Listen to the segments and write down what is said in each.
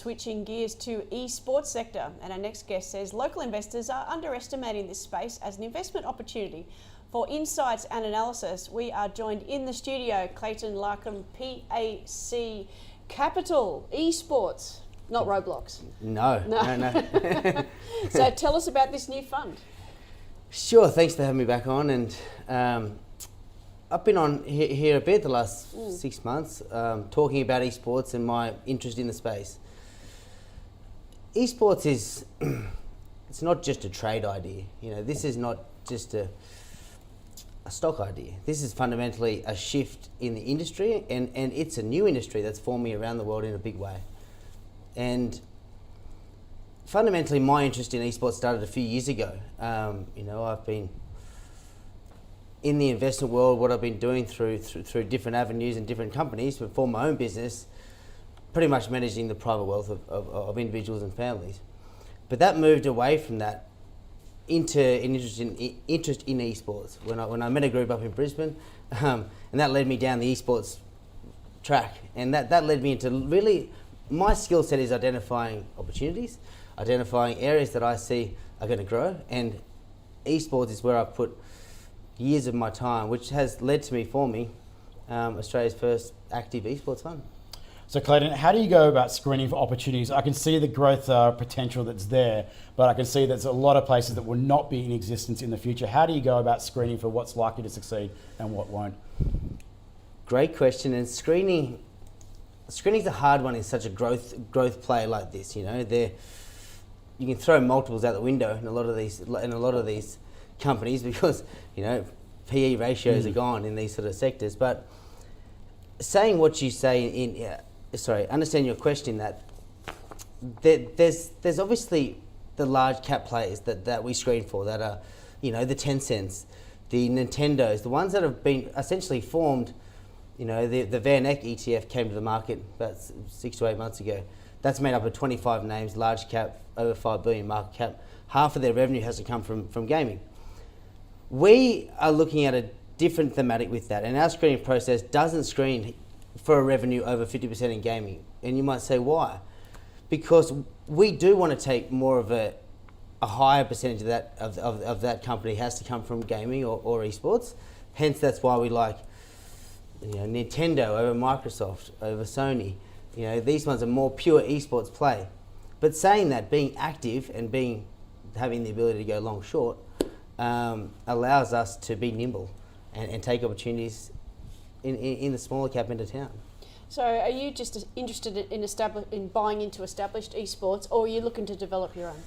switching gears to esports sector. And our next guest says local investors are underestimating this space as an investment opportunity. For insights and analysis, we are joined in the studio, Clayton Larkham, P.A.C. Capital, esports, not Roblox. No. So tell us about this new fund. Sure, thanks for having me back on. And I've been on here a bit the last 6 months, talking about esports and my interest in the space. Esports is, it's not just a trade idea. You know, this is not just a stock idea. This is fundamentally a shift in the industry, and it's a new industry that's forming around the world in a big way. And fundamentally, my interest in esports started a few years ago. You know, I've been in the investment world, what I've been doing through different avenues and different companies, but for my own business, pretty much managing the private wealth of individuals and families. But that moved away from that into an interest in esports when I met a group up in Brisbane, and that led me down the esports track, and that led me into really, my skill set is identifying opportunities, identifying areas that I see are going to grow, and esports is where I put years of my time, which has led to me forming Australia's first active esports fund. So Clayton, how do you go about screening for opportunities? I can see the growth potential that's there, but I can see there's a lot of places that will not be in existence in the future. How do you go about screening for what's likely to succeed and what won't? Great question. And screening's a hard one in such a growth play like this. You know, you can throw multiples out the window in a lot of these companies because, you know, PE ratios are gone in these sort of sectors. But saying what you say understand your question, that there's obviously the large cap players that we screen for, that are, you know, the Tencents, the Nintendos, the ones that have been essentially formed. You know, the Van Eck ETF came to the market about 6 to 8 months ago. That's made up of 25 names, large cap, over 5 billion market cap. Half of their revenue has to come from gaming. We are looking at a different thematic with that, and our screening process doesn't screen for a revenue over 50% in gaming. And you might say, why? Because we do want to take more of a higher percentage of that company has to come from gaming or esports. Hence, that's why we like, you know, Nintendo over Microsoft, over Sony. You know, these ones are more pure esports play. But saying that, being active and having the ability to go long short allows us to be nimble and take opportunities in the smaller cap end of town. So are you just interested in buying into established esports, or are you looking to develop your own?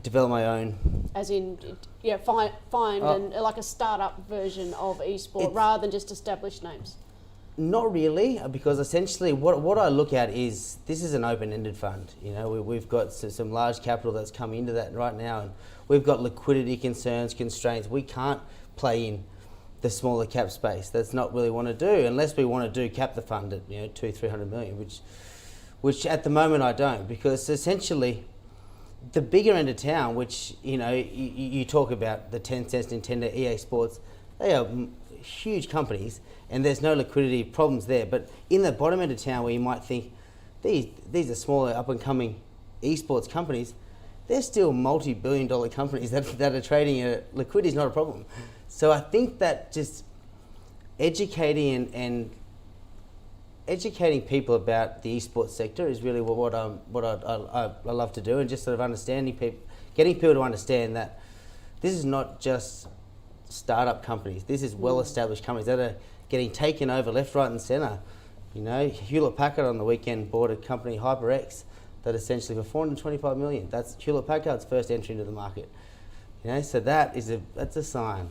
Develop my own. As in, yeah, find like a startup version of esport rather than just established names? Not really, because essentially what I look at is, this is an open-ended fund. You know, we've got some large capital that's come into that right now, and we've got liquidity constraints. We can't play in the smaller cap space. That's not really want to do, unless we want to cap the fund at, you know, 200-300 million, which at the moment I don't, because essentially the bigger end of town, which, you know, you talk about the Tencent, Nintendo, EA Sports, they are huge companies, and there's no liquidity problems there. But in the bottom end of town, where you might think these are smaller up-and-coming esports companies, they're still multi-billion-dollar companies that are trading at liquidity is not a problem. So I think that just educating and educating people about the esports sector is really what I love to do, and just sort of understanding people, getting people to understand that this is not just startup companies. This is well-established companies that are getting taken over left, right, and centre. You know, Hewlett-Packard on the weekend bought a company, HyperX, that essentially for 425 million. That's Hewlett-Packard's first entry into the market. You know, so that's a sign.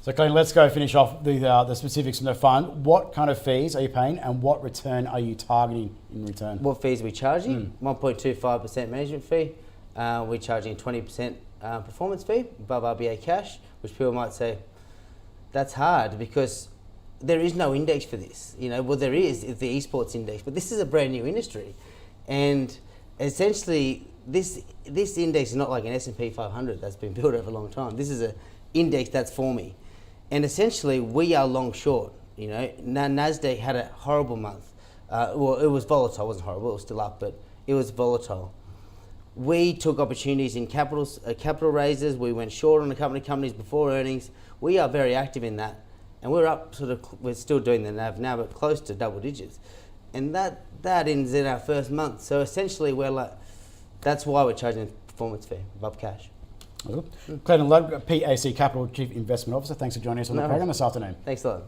So Clayton, let's go finish off the specifics from the fund. What kind of fees are you paying, and what return are you targeting in return? What fees are we charging? 1.25% management fee. We're charging 20% performance fee above RBA cash, which people might say, that's hard because there is no index for this. You know, well, there is the esports index, but this is a brand new industry. And essentially, this index is not like an S&P 500 that's been built over a long time. This is an index that's for me. And essentially, we are long short. You know, NASDAQ had a horrible month. Well, it was volatile. It wasn't horrible. It was still up, but it was volatile. We took opportunities in capital raises. We went short on a couple of companies before earnings. We are very active in that, and we're up we're still doing the NAV now, but close to double digits, and that ends in our first month. So essentially, that's why we're charging a performance fee above cash. Clayton Ludd, P.A.C. Capital Chief Investment Officer. Thanks for joining us on the program this afternoon. Thanks a lot.